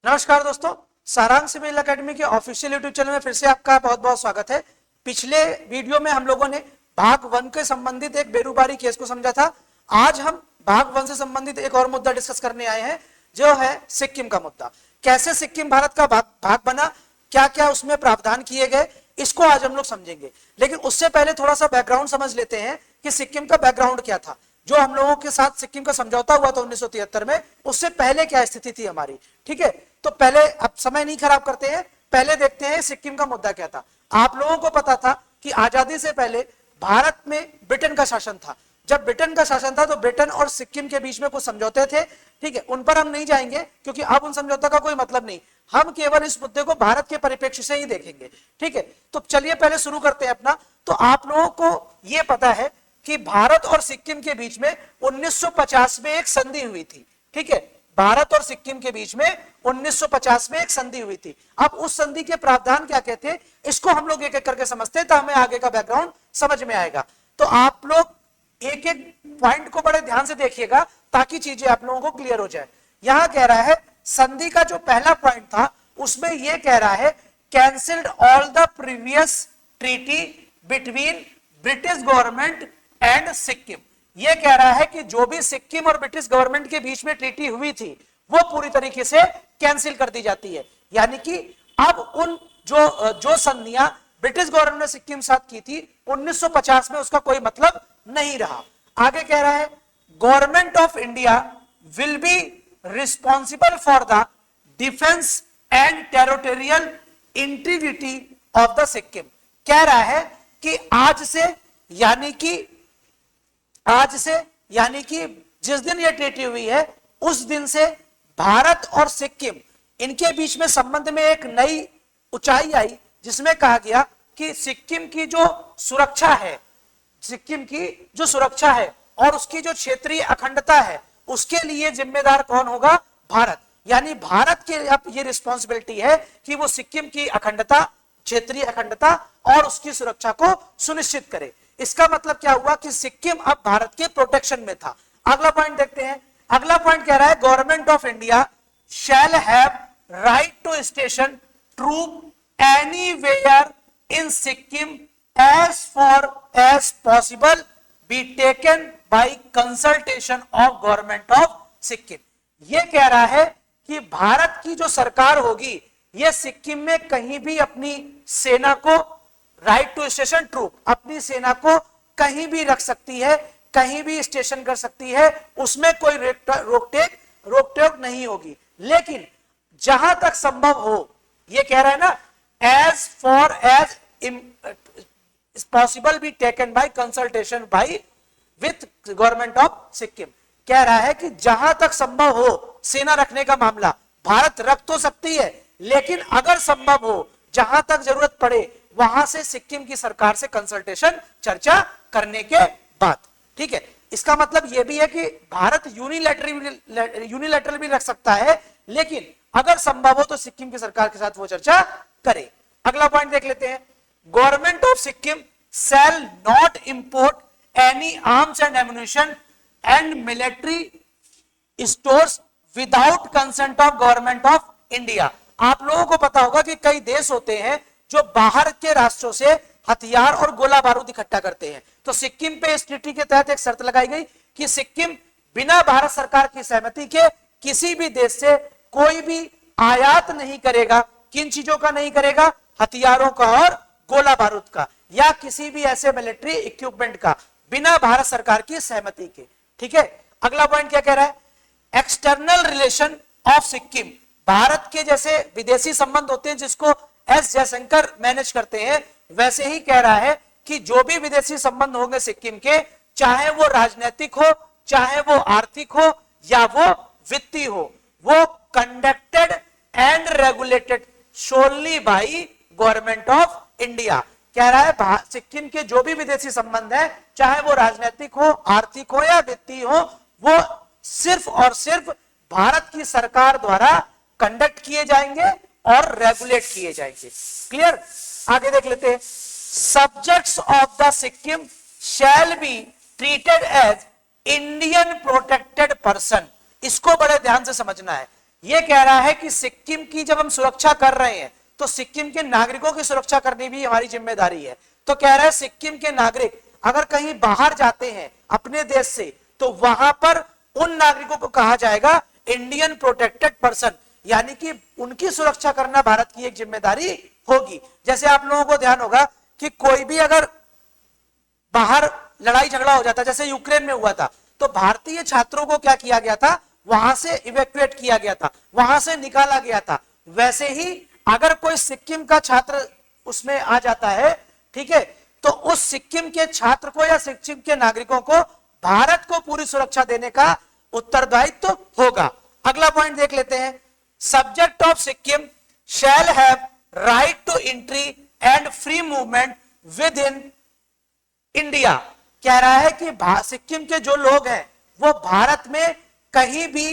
नमस्कार दोस्तों, सारांश सिविल एकेडमी के ऑफिशियल यूट्यूब चैनल में फिर से आपका बहुत बहुत स्वागत है। पिछले वीडियो में हम लोगों ने भाग 1 के संबंधित एक बेरोजगारी केस को समझा था। आज हम भाग 1 से संबंधित एक और मुद्दा डिस्कस करने आए हैं, जो है सिक्किम का मुद्दा। कैसे सिक्किम भारत का भाग बना, क्या क्या उसमें प्रावधान किए गए, इसको आज हम लोग समझेंगे। लेकिन उससे पहले थोड़ा सा बैकग्राउंड समझ लेते हैं कि सिक्किम का बैकग्राउंड क्या था। जो हम लोगों के साथ सिक्किम का समझौता हुआ था 1973 में, उससे पहले क्या स्थिति थी हमारी। ठीक है, तो पहले अब समय नहीं खराब करते हैं, पहले देखते हैं सिक्किम का मुद्दा क्या था। आप लोगों को पता था कि आजादी से पहले भारत में ब्रिटेन का शासन था। जब ब्रिटेन का शासन था तो ब्रिटेन और सिक्किम के बीच में कुछ समझौते थे। ठीक है, उन पर हम नहीं जाएंगे क्योंकि अब उन समझौता का कोई मतलब नहीं। हम केवल इस मुद्दे को भारत के परिप्रेक्ष्य से ही देखेंगे। ठीक है, तो चलिए पहले शुरू करते हैं अपना। तो आप लोगों को यह पता है कि भारत और सिक्किम के बीच में 1950 में एक संधि हुई थी। ठीक है, भारत और सिक्किम के बीच में 1950 में एक संधि हुई थी। अब उस संधि के प्रावधान क्या कहते हैं, इसको हम लोग एक एक करके समझते हैं, तो हमें आगे का बैकग्राउंड समझ में आएगा। तो आप लोग एक एक पॉइंट को बड़े ध्यान से देखिएगा ताकि चीजें आप लोगों को क्लियर हो जाए। यहां कह रहा है, संधि का जो पहला पॉइंट था उसमें यह कह रहा है, cancelled all the previous treaty between British government and Sikkim. यह कह रहा है कि जो भी सिक्किम और ब्रिटिश गवर्नमेंट के बीच में ट्रीटी हुई थी वो पूरी तरीके से कैंसिल कर दी जाती है। यानी कि अब उन जो संधियां ब्रिटिश गवर्नमेंट ने सिक्किम साथ की थी 1950 में, उसका कोई मतलब नहीं रहा। आगे कह रहा है, government of India will be responsible for the defence and territorial integrity of the Sikkim. कह रहा है कि आज से यानी कि जिस दिन यह ट्रीटी हुई है उस दिन से भारत और सिक्किम इनके बीच में संबंध में एक नई ऊंचाई आई, जिसमें कहा गया कि सिक्किम की जो सुरक्षा है और उसकी जो क्षेत्रीय अखंडता है, उसके लिए जिम्मेदार कौन होगा? भारत। यानी भारत के अब ये रिस्पॉन्सिबिलिटी है कि वो सिक्किम की अखंडता, क्षेत्रीय अखंडता और उसकी सुरक्षा को सुनिश्चित करे। इसका मतलब क्या हुआ कि सिक्किम अब भारत के प्रोटेक्शन में था। अगला पॉइंट देखते हैं। अगला पॉइंट कह रहा है, government of India shall have right to station troop anywhere in Sikkim as far as possible be taken by consultation of government of Sikkim. यह कह रहा है कि भारत की जो सरकार होगी, यह सिक्किम में कहीं भी अपनी सेना को, राइट टू स्टेशन ट्रूप, अपनी सेना को कहीं भी रख सकती है, कहीं भी स्टेशन कर सकती है, उसमें कोई रोक टोक नहीं होगी। लेकिन जहां तक संभव हो, यह कह रहा है ना, as far as possible be taken by consultation by with government of Sikkim. कह रहा है कि जहां तक संभव हो सेना रखने का मामला भारत रख तो सकती है, लेकिन अगर संभव हो, जहां तक जरूरत पड़े, वहां से सिक्किम की सरकार से कंसल्टेशन, चर्चा करने के बाद। ठीक है, इसका मतलब यह भी है कि भारत यूनिलैटरल भी रख सकता है, लेकिन अगर संभव हो तो सिक्किम की सरकार के साथ वो चर्चा करे। अगला पॉइंट देख लेते हैं। Government of Sikkim shall not import any arms and ammunition and military stores without consent of government of India. आप लोगों को पता होगा कि कई देश होते हैं जो बाहर के राष्ट्रों से हथियार और गोला बारूद इकट्ठा करते हैं। तो सिक्किम पे इस ट्रीटी के तहत एक शर्त लगाई गई कि सिक्किम बिना भारत सरकार की सहमति के किसी भी देश से कोई भी आयात नहीं करेगा। किन चीजों का नहीं करेगा? हथियारों का और गोला बारूद का, या किसी भी ऐसे मिलिट्री इक्विपमेंट का, बिना भारत सरकार की सहमति के। ठीक है, अगला पॉइंट क्या कह रहा है? External relation of Sikkim, Bharat के जैसे विदेशी संबंध होते हैं जिसको एस जयशंकर मैनेज करते हैं, वैसे ही कह रहा है कि जो भी विदेशी संबंध होंगे सिक्किम के, चाहे वो राजनीतिक हो, चाहे वो आर्थिक हो, या वो वित्तीय हो, वो conducted and regulated solely by government of India. कह रहा है सिक्किम के जो भी विदेशी संबंध है, चाहे वो राजनीतिक हो, आर्थिक हो या वित्तीय हो, वो सिर्फ और सिर्फ भारत की सरकार द्वारा कंडक्ट किए जाएंगे और रेगुलेट किए जाएंगे। क्लियर? आगे देख लेते हैं। Subjects of the Sikkim shall be treated as Indian protected person. इसको बड़े ध्यान से समझना है। ये कह रहा है कि सिक्किम की जब हम सुरक्षा कर रहे हैं तो सिक्किम के नागरिकों की सुरक्षा करनी भी हमारी जिम्मेदारी है। तो कह रहा है सिक्किम के नागरिक अगर कहीं बाहर जाते हैं अपने देश से तो वहां पर उन नागरिकों को कहा जाएगा इंडियन प्रोटेक्टेड पर्सन, यानी कि उनकी सुरक्षा करना भारत की एक जिम्मेदारी होगी। जैसे आप लोगों को ध्यान होगा कि कोई भी अगर बाहर लड़ाई झगड़ा हो जाता, जैसे यूक्रेन में हुआ था, तो भारतीय छात्रों को क्या किया गया था, वहां से इवैक्यूएट किया गया था, वहां से निकाला गया था। वैसे ही अगर कोई सिक्किम का छात्र उसमें आ जाता है, ठीक है, तो उस सिक्किम के छात्र को या सिक्किम के नागरिकों को भारत को पूरी सुरक्षा देने का उत्तरदायित्व तो होगा। अगला पॉइंट देख लेते हैं, subject of Sikkim shall have right to entry and free movement within India. कह रहा है कि सिक्किम के जो लोग हैं वो भारत में कहीं भी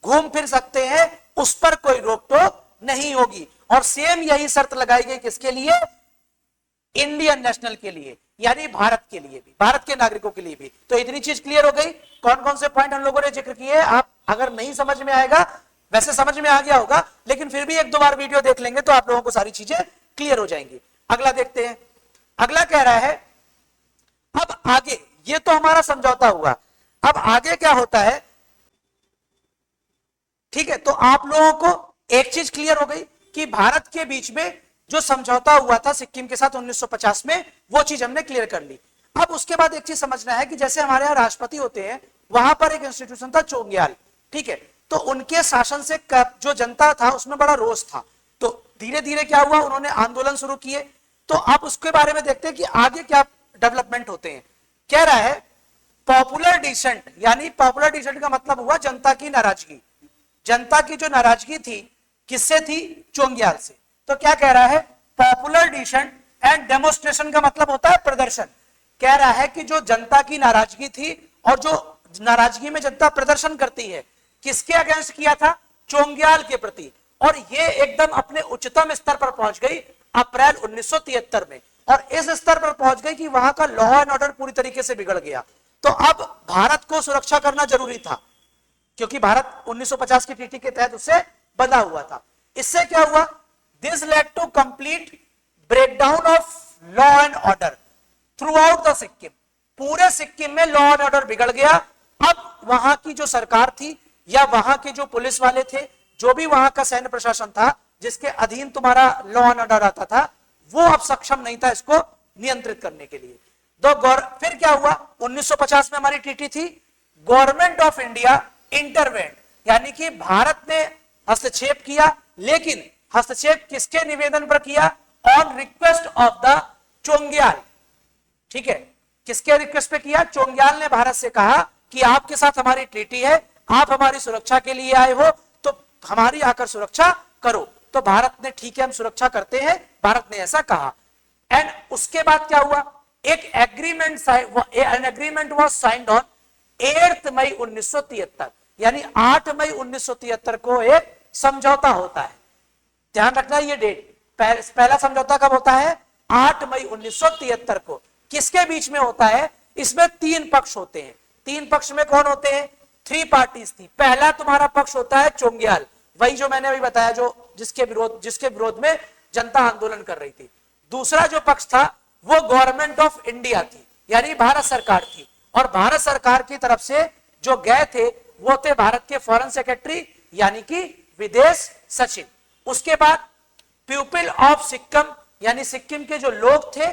घूम फिर सकते हैं, उस पर कोई रोक टोक नहीं होगी। और सेम यही शर्त लगाई गई किसके लिए, इंडियन नेशनल के लिए, यानी भारत के लिए भी, भारत के नागरिकों के लिए भी। तो इतनी चीज क्लियर हो गई। कौन कौन से पॉइंट हम लोगों ने जिक्र किए, आप अगर नहीं समझ में आएगा, वैसे समझ में आ गया होगा, लेकिन फिर भी एक दो बार वीडियो देख लेंगे तो आप लोगों को सारी चीजें क्लियर हो जाएंगी। अगला देखते हैं। अगला कह रहा है अब आगे, ये तो हमारा समझौता हुआ, अब आगे क्या होता है, ठीक है। तो आप लोगों को एक चीज क्लियर हो गई कि भारत के बीच में जो समझौता हुआ था सिक्किम के साथ 1950 में, वो चीज हमने क्लियर कर ली। अब उसके बाद एक चीज समझना है कि जैसे हमारे यहाँ राष्ट्रपति होते हैं, वहां पर एक इंस्टीट्यूशन था चोंग्याल, ठीक है। तो उनके शासन से जो जनता था उसमें बड़ा रोष था, तो धीरे धीरे क्या हुआ, उन्होंने आंदोलन शुरू किए। तो अब उसके बारे में देखते हैं कि आगे क्या डेवलपमेंट होते हैं। कह रहा है पॉपुलर डिसेंट, यानी पॉपुलर डिसेंट का मतलब हुआ जनता की नाराजगी। जनता की जो नाराजगी थी किससे थी, चोंग्याल से। तो क्या कह रहा है, पॉपुलर डिसेंट एंड डेमोन्स्ट्रेशन का मतलब होता है प्रदर्शन। कह रहा है कि जो जनता की नाराजगी थी और जो नाराजगी में जनता प्रदर्शन करती है, किसके अगेंस्ट किया था, चोंग्याल के प्रति। और ये एकदम अपने उच्चतम स्तर पर पहुंच गई अप्रैल 1973 में, और इस स्तर पर पहुंच गई कि वहां का लॉ एंड ऑर्डर पूरी तरीके से बिगड़ गया। तो अब भारत को सुरक्षा करना जरूरी था, क्योंकि भारत 1950 की ट्रीटी के तहत उससे बंधा हुआ था। इससे क्या हुआ, this led to complete breakdown of law and order throughout the Sikkim. पूरे सिक्किम में लॉ एंड ऑर्डर बिगड़ गया। अब वहां की जो सरकार थी या वहां के जो पुलिस वाले थे, जो भी वहां का सैन्य प्रशासन था जिसके अधीन तुम्हारा लॉ एंड ऑर्डर आता था, वो अब सक्षम नहीं था इसको नियंत्रित करने के लिए। तो फिर क्या हुआ, 1950 में हमारी ट्रीटी थी, गवर्नमेंट ऑफ इंडिया इंटरवेंट, यानी कि भारत ने हस्तक्षेप किया, लेकिन हस्तक्षेप किसके निवेदन पर किया, ऑन रिक्वेस्ट ऑफ द चोंग्याल, ठीक है। किसके रिक्वेस्ट पे किया, चोंग्याल ने भारत से कहा कि आपके साथ हमारी ट्रीटी है, आप हमारी सुरक्षा के लिए आए हो, तो हमारी आकर सुरक्षा करो। तो भारत ने ठीक है हम सुरक्षा करते हैं, भारत ने ऐसा कहा। एंड उसके बाद क्या हुआ, एक एग्रीमेंट वाज साइंड ऑन 8 मई 1973, यानी 8 मई 1973 को एक समझौता होता है। ध्यान रखना ये डेट, पहला समझौता कब होता है, 8 मई 1973 को। किसके बीच में होता है, इसमें 3 पक्ष होते हैं। 3 पक्ष में कौन होते हैं, 3 पार्टीज थी। पहला तुम्हारा पक्ष होता है चोंग्याल, वही जो मैंने अभी बताया, जो जिसके विरोध में जनता आंदोलन कर रही थी। दूसरा जो पक्ष था वो गवर्नमेंट ऑफ इंडिया थी, यानी भारत सरकार थी। और भारत सरकार की तरफ से जो गए थे वो थे भारत के फॉरेन सेक्रेटरी, यानी कि विदेश सचिव। उसके बाद पीपल ऑफ सिक्किम, यानी सिक्किम के जो लोग थे,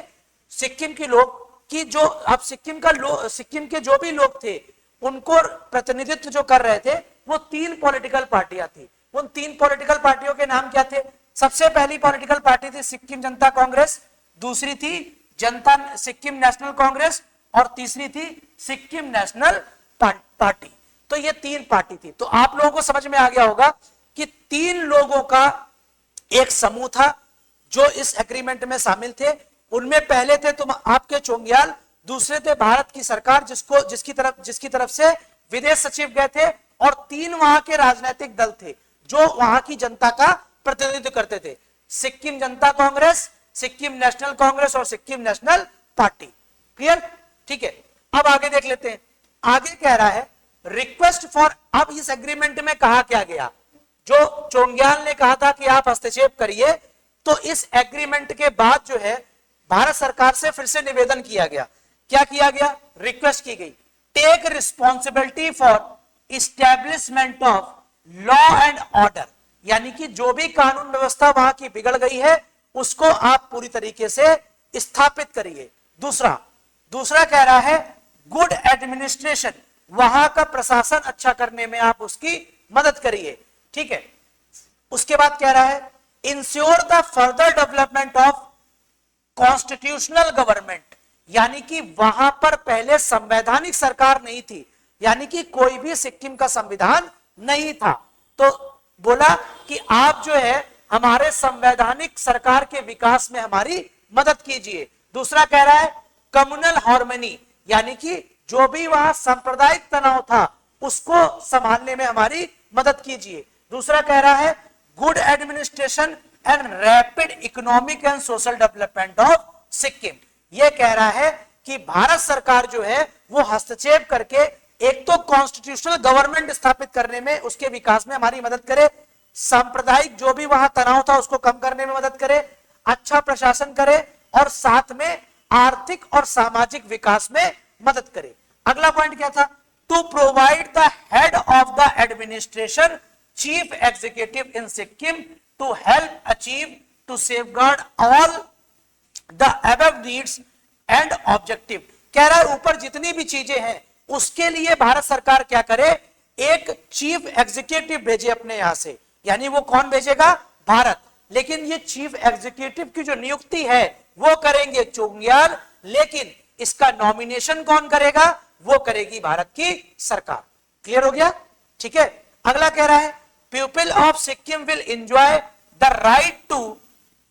सिक्किम के लोग की जो अब सिक्किम के जो भी लोग थे उनको प्रतिनिधित्व जो कर रहे थे वो 3 पॉलिटिकल पार्टियां थी। उन 3 पॉलिटिकल पार्टियों के नाम क्या थे, सबसे पहली पॉलिटिकल पार्टी थी सिक्किम जनता कांग्रेस, दूसरी थी जनता सिक्किम नेशनल कांग्रेस, और तीसरी थी सिक्किम नेशनल पार्टी। तो ये 3 पार्टी थी। तो आप लोगों को समझ में आ गया होगा कि 3 लोगों का एक समूह था जो इस एग्रीमेंट में शामिल थे। उनमें पहले थे तुम आपके चोंग्याल, दूसरे थे भारत की सरकार जिसकी तरफ से विदेश सचिव गए थे, और 3 वहां के राजनीतिक दल थे जो वहां की जनता का प्रतिनिधित्व करते थे, सिक्किम जनता कांग्रेस, सिक्किम नेशनल कांग्रेस और सिक्किम नेशनल पार्टी। क्लियर, ठीक है। अब आगे देख लेते हैं। आगे कह रहा है रिक्वेस्ट फॉर, अब इस एग्रीमेंट में कहा क्या गया, जो चोंग्याल ने कहा था कि आप हस्तक्षेप करिए, तो इस एग्रीमेंट के बाद जो है भारत सरकार से फिर से निवेदन किया गया। क्या किया गया? रिक्वेस्ट की गई, take responsibility for establishment of law and order, यानी कि जो भी कानून व्यवस्था वहां की बिगड़ गई है उसको आप पूरी तरीके से स्थापित करिए। दूसरा कह रहा है गुड एडमिनिस्ट्रेशन, वहां का प्रशासन अच्छा करने में आप उसकी मदद करिए। ठीक है, उसके बाद कह रहा है ensure the further development of constitutional government, यानी कि वहां पर पहले संवैधानिक सरकार नहीं थी, यानी कि कोई भी सिक्किम का संविधान नहीं था, तो बोला कि आप जो है हमारे संवैधानिक सरकार के विकास में हमारी मदद कीजिए। दूसरा कह रहा है कम्युनल हार्मनी, यानी कि जो भी वहां सांप्रदायिक तनाव था उसको संभालने में हमारी मदद कीजिए। दूसरा कह रहा है good administration and rapid economic and social development of Sikkim, यह कह रहा है कि भारत सरकार जो है वो हस्तक्षेप करके एक तो कॉन्स्टिट्यूशनल गवर्नमेंट स्थापित करने में, उसके विकास में हमारी मदद करे, सांप्रदायिक जो भी वहां तनाव था उसको कम करने में मदद करे, अच्छा प्रशासन करे और साथ में आर्थिक और सामाजिक विकास में मदद करे। अगला पॉइंट क्या था? To provide the head of the administration chief executive in Sikkim to help achieve to safeguard all the above needs and objective. कह रहा है ऊपर जितनी भी चीजें हैं उसके लिए भारत सरकार क्या करे, एक चीफ एग्जीक्यूटिव भेजे अपने यहां से, यानी वो कौन भेजेगा? भारत। लेकिन ये चीफ एग्जीक्यूटिव की जो नियुक्ति है वो करेंगे चोंग्याल, लेकिन इसका नॉमिनेशन कौन करेगा? वो करेगी भारत की सरकार। क्लियर हो गया? ठीक है, अगला कह रहा है people of Sikkim will enjoy the right to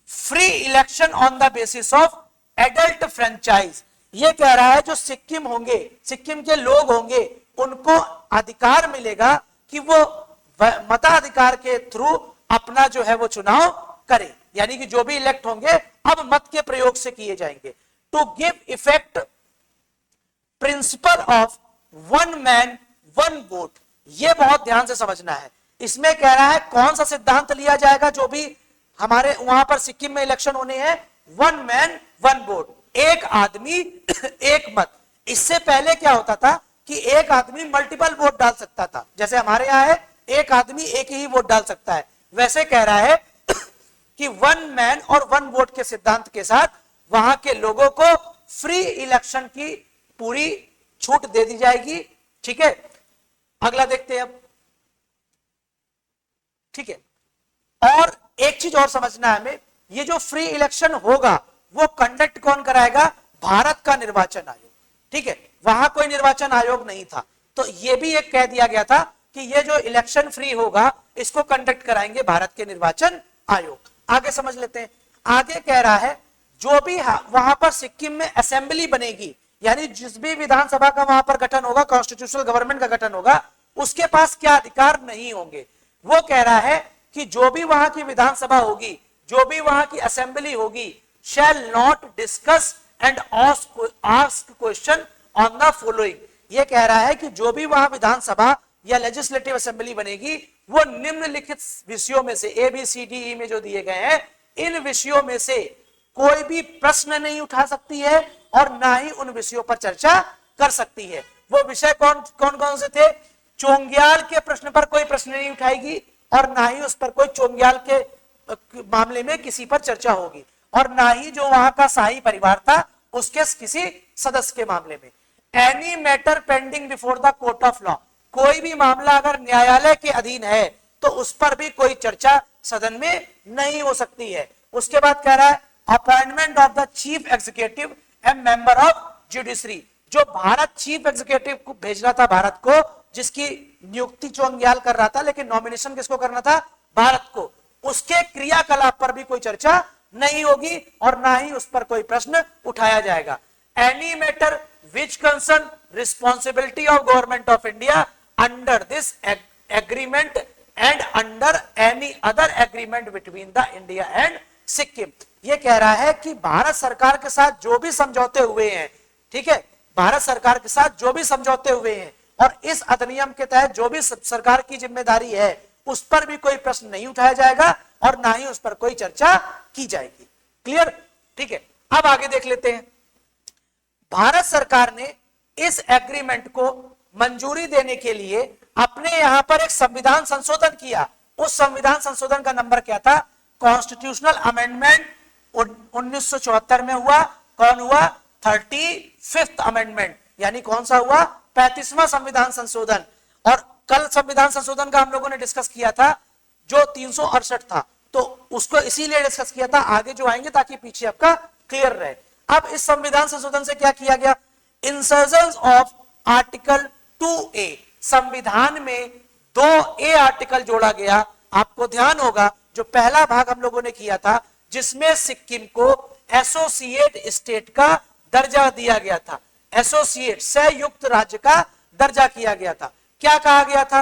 free election on the basis of adult franchise. ये कह रहा है जो सिक्किम होंगे, सिक्किम के लोग होंगे, उनको अधिकार मिलेगा कि वो मताधिकार के थ्रू अपना जो है वो चुनाव करे, यानी कि जो भी इलेक्ट होंगे अब मत के प्रयोग से किए जाएंगे। To give effect principle of one man one vote, ये बहुत ध्यान से समझना है। इसमें कह रहा है कौन सा सिद्धांत लिया जाएगा जो भी हमारे वहां पर सिक्किम में इलेक्शन होने हैं, वन मैन वन वोट, एक आदमी एक मत। इससे पहले क्या होता था कि एक आदमी मल्टीपल वोट डाल सकता था, जैसे हमारे यहाँ है एक आदमी एक ही वोट डाल सकता है, वैसे कह रहा है कि वन मैन और वन वोट के सिद्धांत के साथ वहां के लोगों को फ्री इलेक्शन की पूरी छूट दे दी जाएगी। ठीक है, अगला देखते हैं अब। ठीक है, और एक चीज और समझना है हमें, ये जो फ्री इलेक्शन होगा वो कंडक्ट कौन कराएगा? भारत का निर्वाचन आयोग। ठीक है, वहां कोई निर्वाचन आयोग नहीं था, तो ये भी एक कह दिया गया था कि ये जो इलेक्शन फ्री होगा इसको कंडक्ट कराएंगे भारत के निर्वाचन आयोग। आगे समझ लेते हैं। आगे कह रहा है जो भी वहां पर सिक्किम में असेंबली बनेगी, यानी जिस भी विधानसभा का वहां पर गठन होगा, कॉन्स्टिट्यूशनल गवर्नमेंट का गठन होगा, उसके पास क्या अधिकार नहीं होंगे। वो कह रहा है कि जो भी वहां की विधानसभा होगी, जो भी वहां की असेंबली होगी, shall not discuss and ask question on the following। ये कह रहा है कि जो भी वहां विधानसभा या लेजिस्लेटिव असेंबली बनेगी वो निम्नलिखित विषयों में से ABCDE में जो दिए गए हैं, इन विषयों में से कोई भी प्रश्न नहीं उठा सकती है और ना ही उन विषयों पर चर्चा कर सकती है। वो विषय कौन कौन से थे? चोंग्याल के प्रश्न पर कोई प्रश्न नहीं उठाएगी और ना ही उस पर कोई चोंग्याल के मामले में किसी पर चर्चा होगी, और ना ही जो वहां का शाही परिवार था उसके किसी सदस्य के मामले में। Any matter pending before the court of law, कोई भी मामला अगर न्यायालय के अधीन है तो उस पर भी कोई चर्चा सदन में नहीं हो सकती है। उसके बाद कह रहा है appointment of the chief executive and member of judiciary, जो भारत चीफ एग्जीक्यूटिव को भेजना था भारत को, जिसकी नियुक्ति चोंग्याल कर रहा था, लेकिन नॉमिनेशन किसको करना था? भारत को। उसके क्रियाकलाप पर भी कोई चर्चा नहीं होगी और ना ही उस पर कोई प्रश्न उठाया जाएगा। Any matter which concern responsibility of government of India under this agreement and under any other agreement between the India and Sikkim. ये कह रहा है कि भारत सरकार के साथ जो भी समझौते हुए हैं, ठीक है, भारत सरकार के साथ जो भी समझौते हुए हैं और इस अधिनियम के तहत जो भी सरकार की जिम्मेदारी है उस पर भी कोई प्रश्न नहीं उठाया जाएगा और ना ही उस पर कोई चर्चा की जाएगी। क्लियर? ठीक है, अब आगे देख लेते हैं। भारत सरकार ने इस एग्रीमेंट को मंजूरी देने के लिए अपने यहां पर एक संविधान संशोधन किया। उस संविधान संशोधन का नंबर क्या था? कॉन्स्टिट्यूशनल अमेंडमेंट 1974 में हुआ। कौन हुआ? 35th अमेंडमेंट, यानी कौन सा हुआ? 35वां संविधान संशोधन। और कल संविधान संशोधन का हम लोगों ने डिस्कस किया था जो 368 था, तो उसको इसीलिए डिस्कस किया था, आगे जो आएंगे ताकि पीछे आपका क्लियर रहे। अब इस संविधान संशोधन से क्या किया गया? इंसर्जन ऑफ आर्टिकल 2A, संविधान में 2A आर्टिकल जोड़ा गया। आपको ध्यान होगा जो पहला भाग हम लोगों ने किया था जिसमें सिक्किम को एसोसिएट स्टेट का दर्जा दिया गया था, एसोसिएट संयुक्त राज्य का दर्जा किया गया था। क्या कहा गया था?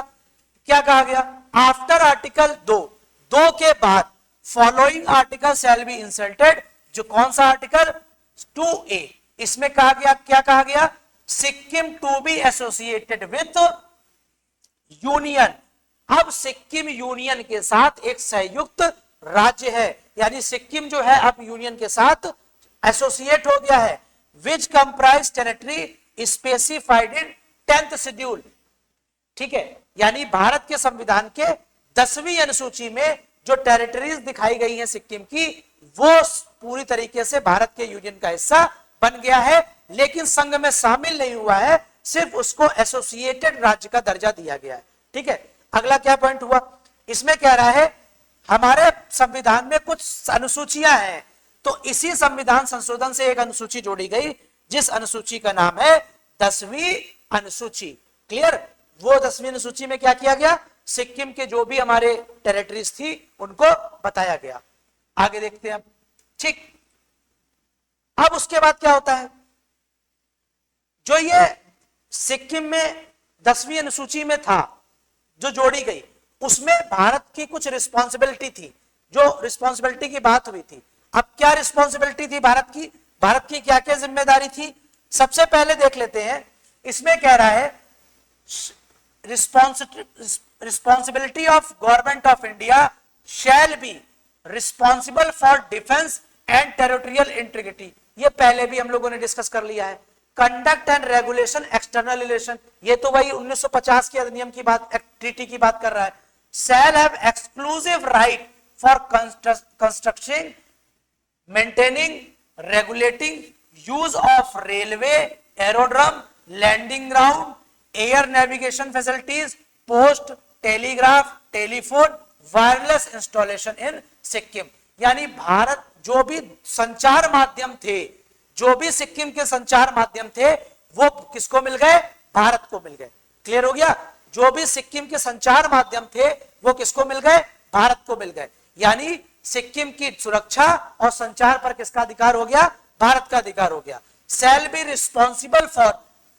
क्या कहा गया? आफ्टर आर्टिकल 2 के बाद following article shall be inserted. जो कौन सा आर्टिकल? 2A। इसमें कहा गया, क्या कहा गया? Sikkim to be associated with union. अब सिक्किम यूनियन के साथ एक संयुक्त राज्य है, यानी सिक्किम जो है अब यूनियन के साथ एसोसिएट हो गया है। Which comprise territory specified in 10th schedule. ठीक है, यानी भारत के संविधान के 10वीं अनुसूची में जो टेरिटरीज दिखाई गई हैं सिक्किम की, वो पूरी तरीके से भारत के यूनियन का हिस्सा बन गया है, लेकिन संघ में शामिल नहीं हुआ है, सिर्फ उसको एसोसिएटेड राज्य का दर्जा दिया गया है। ठीक है, अगला क्या पॉइंट हुआ? इसमें कह रहा है हमारे संविधान में कुछ अनुसूचियां हैं, तो इसी संविधान संशोधन से एक अनुसूची जोड़ी गई, जिस अनुसूची का नाम है 10वीं अनुसूची। क्लियर? वो 10वीं अनुसूची में क्या किया गया? सिक्किम के जो भी हमारे टेरिटरीज थी उनको बताया गया। आगे देखते हैं। ठीक, अब उसके बाद क्या होता है? जो ये सिक्किम में 10वीं अनुसूची में था जो जोड़ी गई, उसमें भारत की कुछ रिस्पॉन्सिबिलिटी थी, जो रिस्पॉन्सिबिलिटी की बात हुई थी। अब क्या रिस्पॉन्सिबिलिटी थी भारत की? भारत की क्या क्या जिम्मेदारी थी? सबसे पहले देख लेते हैं। इसमें कह रहा है responsibility of government of India shell be responsible for defence and territorial integrity. ये पहले भी हम लोगों ने डिस्कस कर लिया है। Conduct and regulation external relation, ये तो वही 1950 के अधिनियम की बात, ट्रीटी की बात कर रहा है। Shall have exclusive right for construction, maintaining, regulating use of railway, aerodrome, landing ground, air navigation facilities, post, telegraph, telephone, wireless installation in Sikkim. यानी भारत जो भी संचार माध्यम थे, जो भी सिक्किम के संचार माध्यम थे, वो किसको मिल गए? भारत को मिल गए। क्लियर हो गया? जो भी सिक्किम के संचार माध्यम थे वो किसको मिल गए? भारत को मिल गए। यानी सिक्किम की सुरक्षा और संचार पर किसका अधिकार हो गया? भारत का अधिकार हो गया। शैल be responsible for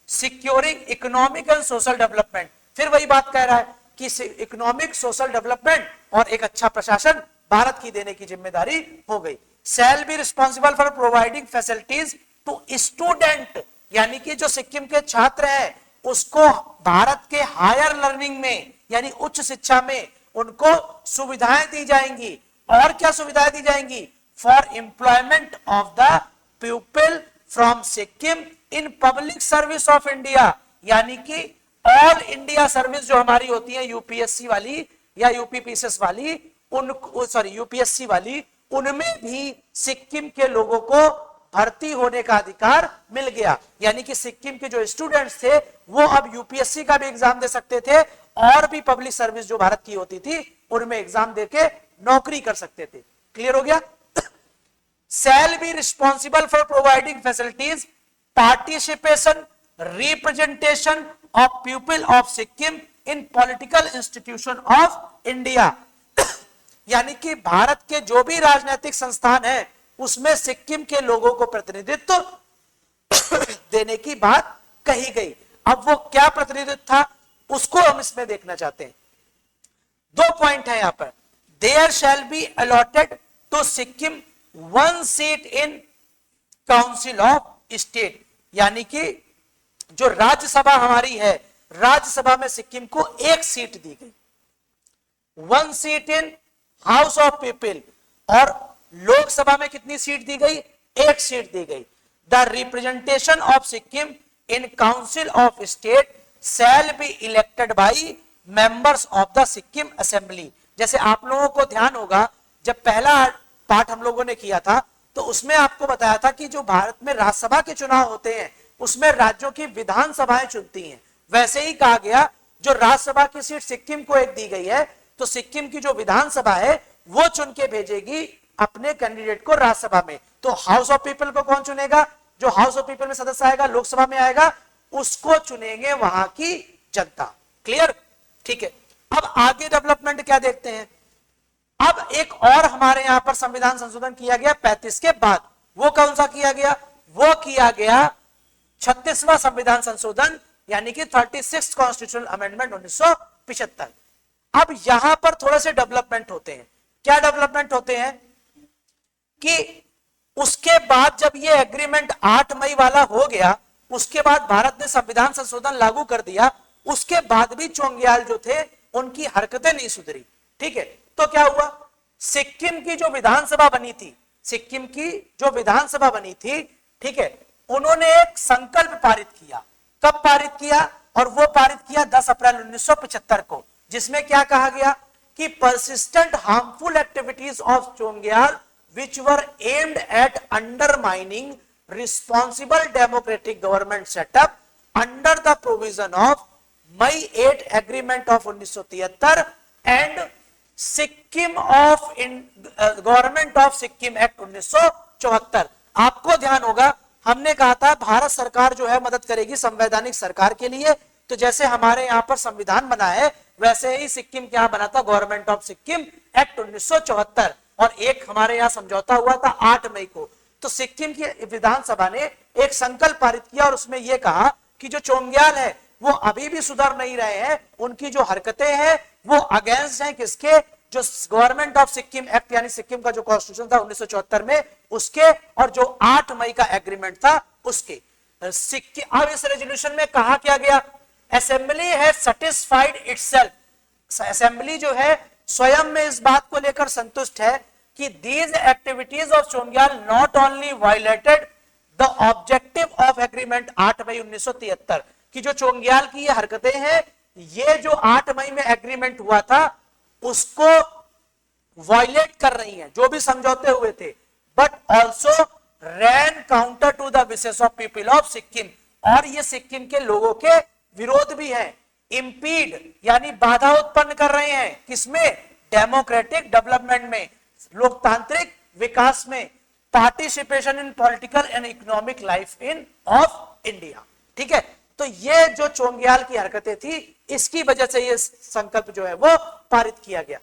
securing economic and social development. फिर वही बात कह रहा है कि इकोनॉमिक सोशल डेवलपमेंट और एक अच्छा प्रशासन भारत की देने की जिम्मेदारी हो गई। Shall be responsible for providing facilities to student, यानी कि जो सिक्किम के छात्र हैं उसको भारत के हायर लर्निंग में यानी उच्च शिक्षा में उनको सुविधाएं दी जाएंगी। और क्या सुविधाएं दी जाएंगी? For employment of the people from Sikkim in public service of India, यानी कि ऑल इंडिया सर्विस जो हमारी होती है यूपीएससी वाली या यूपीपीसीएस वाली, यूपीएससी वाली, उनमें भी सिक्किम के लोगों को भर्ती होने का अधिकार मिल गया। यानी कि सिक्किम के जो स्टूडेंट्स थे वो अब यूपीएससी का भी एग्जाम दे सकते थे और भी पब्लिक सर्विस जो भारत की होती थी उनमें एग्जाम देके नौकरी कर सकते थे। क्लियर हो गया? शैल be responsible for providing facilities, participation, representation of people of Sikkim in political institution of India. यानी कि भारत के जो भी राजनीतिक संस्थान है उसमें सिक्किम के लोगों को प्रतिनिधित्व देने की बात कही गई। अब वो क्या प्रतिनिधित्व था उसको हम इसमें देखना चाहते हैं। 2 पॉइंट है यहां पर। There shall be allotted to Sikkim 1 seat in council of state, यानी कि जो राज्यसभा हमारी है, राज्यसभा में सिक्किम को 1 सीट दी गई। 1 seat in house of people, और लोकसभा में कितनी सीट दी गई? 1 सीट दी गई। The representation of Sikkim in council of state shall be elected by members of the Sikkim assembly. जैसे आप लोगों को ध्यान होगा, जब पहला पार्ट हम लोगों ने किया था तो उसमें आपको बताया था कि जो भारत में राज्यसभा के चुनाव होते हैं उसमें राज्यों की विधानसभाएं चुनती हैं। वैसे ही कहा गया जो राज्यसभा की सीट सिक्किम को एक दी गई है, तो सिक्किम की जो विधानसभा है वो चुन के भेजेगी अपने कैंडिडेट को राज्यसभा में। तो हाउस ऑफ पीपल को कौन चुनेगा? जो हाउस ऑफ पीपल में सदस्य आएगा, लोकसभा में आएगा, उसको चुनेंगे वहां की जनता। क्लियर? ठीक है। अब आगे डेवलपमेंट क्या देखते हैं। अब एक और हमारे यहां पर संविधान संशोधन किया गया 35 के बाद। वो कौन सा किया गया? वो किया गया 36वां संविधान संशोधन, यानी कि 36 कॉन्स्टिट्यूशनल अमेंडमेंट 1975। अब यहां पर थोड़े से डेवलपमेंट होते हैं। क्या डेवलपमेंट होते हैं कि उसके बाद जब ये एग्रीमेंट 8 मई वाला हो गया, उसके बाद भारत ने संविधान संशोधन लागू कर दिया। उसके बाद भी चोंग्याल जो थे उनकी हरकतें नहीं सुधरी। ठीक है, तो क्या हुआ? सिक्किम की जो विधानसभा बनी थी, सिक्किम की जो विधानसभा बनी थी, ठीक है, उन्होंने एक संकल्प पारित किया। कब पारित किया? और वो पारित किया 10 अप्रैल 1975 को, जिसमें क्या कहा गया कि persistent harmful activities of Chogyal which were aimed at undermining responsible democratic government setup under the provision of May 8 Agreement of 1973 and Sikkim of Government of Sikkim Act 1974। आपको ध्यान होगा हमने कहा था भारत सरकार जो है मदद करेगी संवैधानिक सरकार के लिए। तो जैसे हमारे यहाँ पर संविधान बना है वैसे ही सिक्किम के यहाँ बना था गवर्नमेंट ऑफ सिक्किम एक्ट 1974, और एक हमारे यहाँ समझौता हुआ था 8 मई को। तो सिक्किम की विधानसभा ने एक संकल्प पारित किया और उसमें यह कहा कि जो चोंग्याल है वो अभी भी सुधर नहीं रहे हैं, उनकी जो हरकतें हैं वो अगेंस्ट हैं किसके? जो गवर्नमेंट ऑफ सिक्किम एक्ट यानी सिक्किम का जो कॉन्स्टिट्यूशन था 1974 में उसके, और जो 8 मई का एग्रीमेंट था उसके। सिक्किम अब इस रेजोल्यूशन में कहा क्या गया? असेंबली है सेटिस्फाइड इटसेल्फ। असेंबली जो है स्वयं में इस बात को लेकर संतुष्ट है कि these activities of Chogyal not only violated the objective of agreement 8 मई 1973, कि जो चोंग्याल की ये हरकतें हैं ये जो 8 मई में एग्रीमेंट हुआ था उसको वायलेट कर रही हैं, जो भी समझौते हुए थे, but also ran counter to the wishes of people of Sikkim, और ये सिक्किम के लोगों के विरोध भी है। इंपीड यानी बाधा उत्पन्न कर रहे हैं किसमें? डेमोक्रेटिक डेवलपमेंट में, लोकतांत्रिक विकास में, participation in political and economic life in of India. ठीक है, तो ये जो चोंग्याल की हरकतें थी इसकी वजह से ये संकल्प जो है वो पारित किया गया।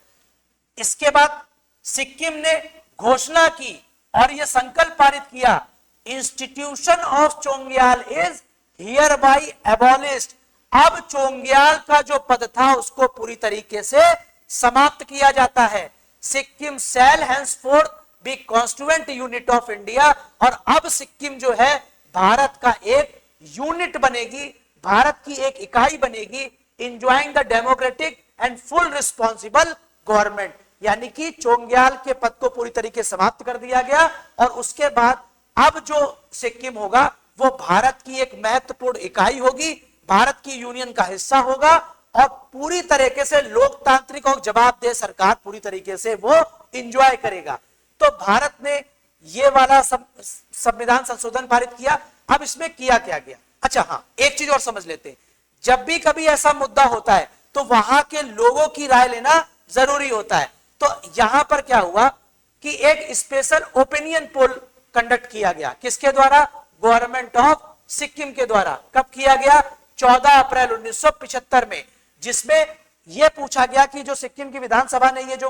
इसके बाद सिक्किम ने घोषणा की और ये संकल्प पारित किया, institution of Chogyal is hereby abolished. अब चोंग्याल का जो पद था उसको पूरी तरीके से समाप्त किया जाता है। Sikkim shall henceforth be constituent unit of India, और अब सिक्किम जो है भारत का एक यूनिट बनेगी, भारत की एक इकाई बनेगी, enjoying the democratic and full responsible government. यानी कि चोंग्याल के पद को पूरी तरीके से समाप्त कर दिया गया, और उसके बाद अब जो सिक्किम होगा वो भारत की एक महत्वपूर्ण इकाई होगी, भारत की यूनियन का हिस्सा होगा, और पूरी तरीके से लोकतांत्रिक और जवाबदेह सरकार पूरी तरीके से वो इंजॉय करेगा। तो भारत ने ये वाला संविधान संशोधन पारित किया। अब इसमें किया क्या गया? अच्छा हाँ, एक चीज और समझ लेते हैं, जब भी कभी ऐसा मुद्दा होता है तो वहां के लोगों की राय लेना जरूरी होता है। तो यहां पर क्या हुआ कि एक स्पेशल ओपिनियन पोल कंडक्ट किया गया, किसके द्वारा? गवर्नमेंट ऑफ सिक्किम के द्वारा। कब किया गया? 14 अप्रैल 1975 में, जिसमें यह पूछा गया कि जो सिक्किम की विधानसभा ने ये जो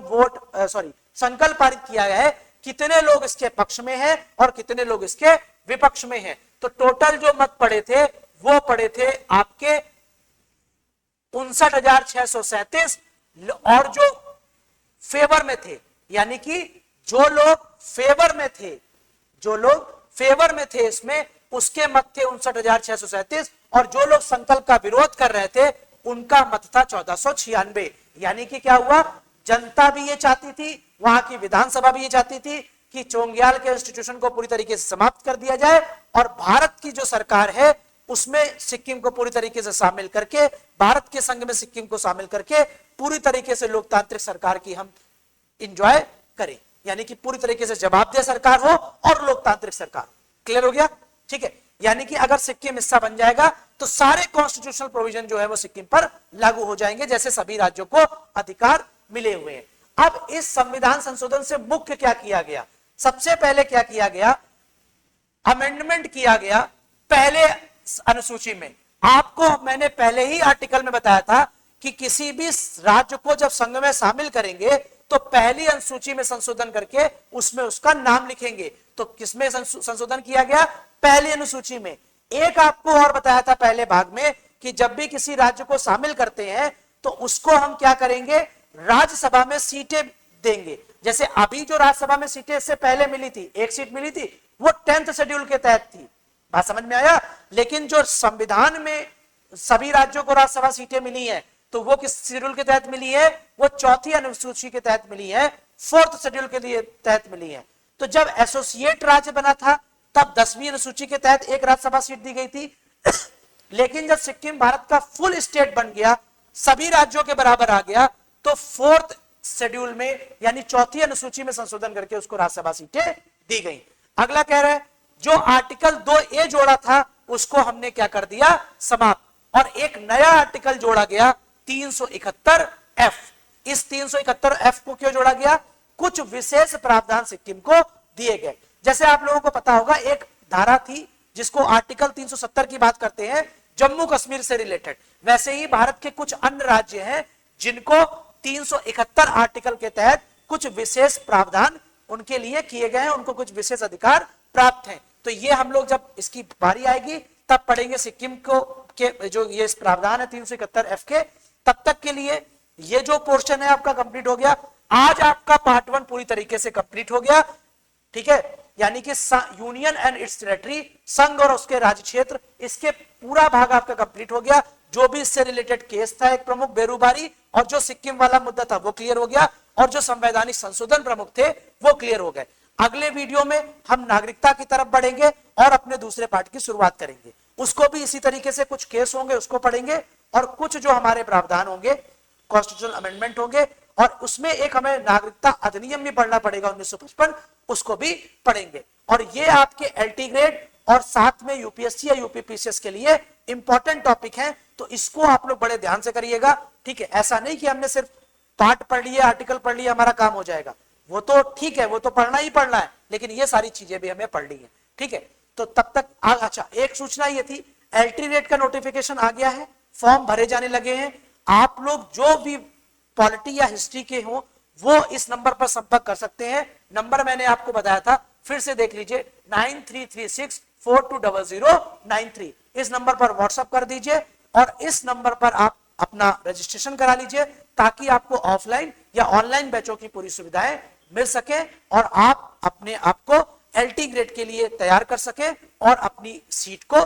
संकल्प पारित किया गया है, कितने लोग इसके पक्ष में हैं और कितने लोग इसके विपक्ष में हैं। तो टोटल जो मत पड़े थे वो पड़े थे आपके 59,637, और जो फेवर में थे, यानी कि जो लोग फेवर में थे, जो लोग फेवर में थे इसमें, उसके मत थे 59,637, और जो लोग संकल्प का विरोध कर रहे थे उनका मत था 1496। यानी कि क्या हुआ? जनता भी ये चाहती थी, वहां की विधानसभा भी ये चाहती थी कि चोंग्याल के इंस्टीट्यूशन को पूरी तरीके से समाप्त कर दिया जाए और भारत की जो सरकार है उसमें सिक्किम को पूरी तरीके से शामिल करके, भारत के संघ में सिक्किम को शामिल करके पूरी तरीके से लोकतांत्रिक सरकार की हम इंजॉय करें, यानी कि पूरी तरीके से जवाबदेह सरकार हो और लोकतांत्रिक सरकार। क्लियर हो गया? ठीक है, यानी कि अगर सिक्किम हिस्सा बन जाएगा तो सारे कॉन्स्टिट्यूशनल प्रोविजन जो है वो सिक्किम पर लागू हो जाएंगे, जैसे सभी राज्यों को अधिकार मिले हुए हैं। अब इस संविधान संशोधन से मुख्य क्या किया गया? सबसे पहले क्या किया गया? अमेंडमेंट किया गया पहले अनुसूची में। आपको मैंने पहले ही आर्टिकल में बताया था कि किसी भी राज्य को जब संघ में शामिल करेंगे तो पहली अनुसूची में संशोधन करके उसमें उसका नाम लिखेंगे। तो किसमें संशोधन किया गया? पहली अनुसूची में। एक आपको और बताया था पहले भाग में कि जब भी किसी राज्य को शामिल करते हैं तो उसको हम क्या करेंगे? राज्यसभा में सीटें देंगे। जैसे अभी जो राज्यसभा में सीटें इससे पहले मिली थी, एक सीट मिली थी, वो 10th शेड्यूल के तहत थी। बात समझ में आया? लेकिन जो संविधान में सभी राज्यों को राज्यसभा सीटें मिली हैं तो वो किस शेड्यूल के तहत मिली है? वो चौथी अनुसूची के तहत मिली है, 4th शेड्यूल के लिए तहत मिली है। तो जब एसोसिएट राज्य बना था तब 10वीं अनुसूची के तहत एक राज्यसभा सीट दी गई थी। लेकिन जब सिक्किम भारत का फुल स्टेट बन गया, सभी राज्यों के बराबर आ गया, तो 4th शेड्यूल में यानी चौथी अनुसूची में संशोधन करके उसको राज्यसभा सीटें दी गई। अगला कह रहा है जो आर्टिकल 2A जोड़ा था उसको हमने क्या कर दिया? समाप्त, और एक नया आर्टिकल जोड़ा गया 371F। इस 371F को क्यों जोड़ा गया? कुछ विशेष प्रावधान सिक्किम को दिए गए। जैसे आप लोगों को पता होगा एक धारा थी जिसको आर्टिकल 370 की बात करते हैं, जम्मू कश्मीर से रिलेटेड। वैसे ही भारत के कुछ अन्य राज्य हैं जिनको 371 आर्टिकल के तहत कुछ विशेष प्रावधान उनके लिए किए गए हैं, उनको कुछ विशेष अधिकार प्राप्त हैं। तो ये हम लोग जब इसकी बारी आएगी तब पढ़ेंगे सिक्किम को के जो ये प्रावधान है 371F के। तब तक के लिए ये जो पोर्शन है आपका कंप्लीट हो गया। आज आपका पार्ट 1 पूरी तरीके से कंप्लीट हो गया। ठीक है, यानी कि यूनियन एंड इट्स टेरिटरी, संघ और उसके राज्य क्षेत्र, इसके पूरा भाग आपका कंप्लीट हो गया। जो भी इससे रिलेटेड केस था एक प्रमुख बेरूबारी, और जो सिक्किम वाला मुद्दा था वो क्लियर हो गया, और जो संवैधानिक संशोधन प्रमुख थे वो क्लियर हो गए। अगले वीडियो में हम नागरिकता की तरफ बढ़ेंगे और अपने दूसरे पार्ट की शुरुआत करेंगे। उसको भी इसी तरीके से कुछ केस होंगे उसको पढ़ेंगे, और कुछ जो हमारे प्रावधान होंगे, कॉन्स्टिट्यूशनल अमेंडमेंट होंगे, और उसमें एक हमें नागरिकता अधिनियम भी पढ़ना पड़ेगा 1955, उसको भी पढ़ेंगे। और ये आपके एलटी ग्रेड और साथ में यूपीएससी या यूपीपीसीएस के लिए इंपॉर्टेंट टॉपिक है, तो इसको आप लोग बड़े ध्यान से करिएगा। ठीक है, ऐसा नहीं कि हमने सिर्फ पार्ट पढ़ लिया, आर्टिकल पढ़ लिया, हमारा काम हो जाएगा। वो तो ठीक है, वो तो पढ़ना ही पढ़ना है, लेकिन ये सारी चीजें भी हमें पढ़नी है। ठीक है, तो तब तक अच्छा एक सूचना ये थी, एलटी रेट का नोटिफिकेशन आ गया है, फॉर्म भरे जाने लगे हैं। आप लोग जो भी पॉलिटी या हिस्ट्री के हो वो इस नंबर पर संपर्क कर सकते हैं। नंबर मैंने आपको बताया था, फिर से देख लीजिए, 9336420093। इस नंबर पर व्हाट्सएप कर दीजिए और इस नंबर पर आप अपना रजिस्ट्रेशन करा लीजिए, ताकि आपको ऑफलाइन या ऑनलाइन बैचों की पूरी सुविधाएं मिल सके और आप अपने आप को एलटी ग्रेड के लिए तैयार कर सके और अपनी सीट को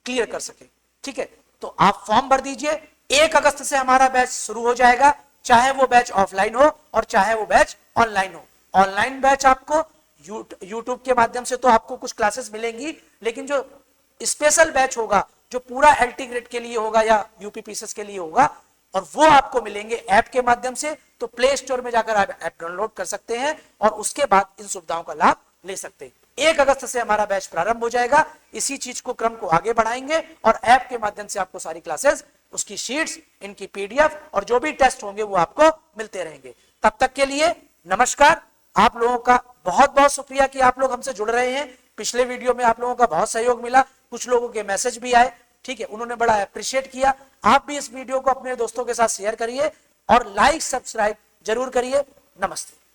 क्लियर कर सके। ठीक है, तो आप फॉर्म भर दीजिए। 1 अगस्त से हमारा बैच शुरू हो जाएगा, चाहे वो बैच ऑफलाइन हो और चाहे वो बैच ऑनलाइन हो। ऑनलाइन बैच आपको यूट्यूब के माध्यम से तो आपको कुछ क्लासेस मिलेंगी, लेकिन जो स्पेशल बैच होगा जो पूरा एलटी ग्रेड के लिए होगा या यूपीपीसीएस के लिए होगा, और वो आपको मिलेंगे ऐप के माध्यम से। तो प्ले स्टोर में जाकर आप ऐप डाउनलोड कर सकते हैं और उसके बाद इन सुविधाओं का लाभ ले सकते हैं। 1 अगस्त से हमारा बैच प्रारंभ हो जाएगा। इसी चीज को क्रम को आगे बढ़ाएंगे और ऐप के माध्यम से आपको सारी क्लासेस, उसकी शीट्स, इनकी पीडीएफ और जो भी टेस्ट होंगे वो आपको मिलते रहेंगे। तब तक के लिए नमस्कार। आप लोगों का बहुत बहुत शुक्रिया कि आप लोग हमसे जुड़ रहे हैं। पिछले वीडियो में आप लोगों का बहुत सहयोग मिला, कुछ लोगों के मैसेज भी आए। ठीक है, उन्होंने बड़ा अप्रिशिएट किया। आप भी इस वीडियो को अपने दोस्तों के साथ शेयर करिए और लाइक सब्सक्राइब जरूर करिए। नमस्ते।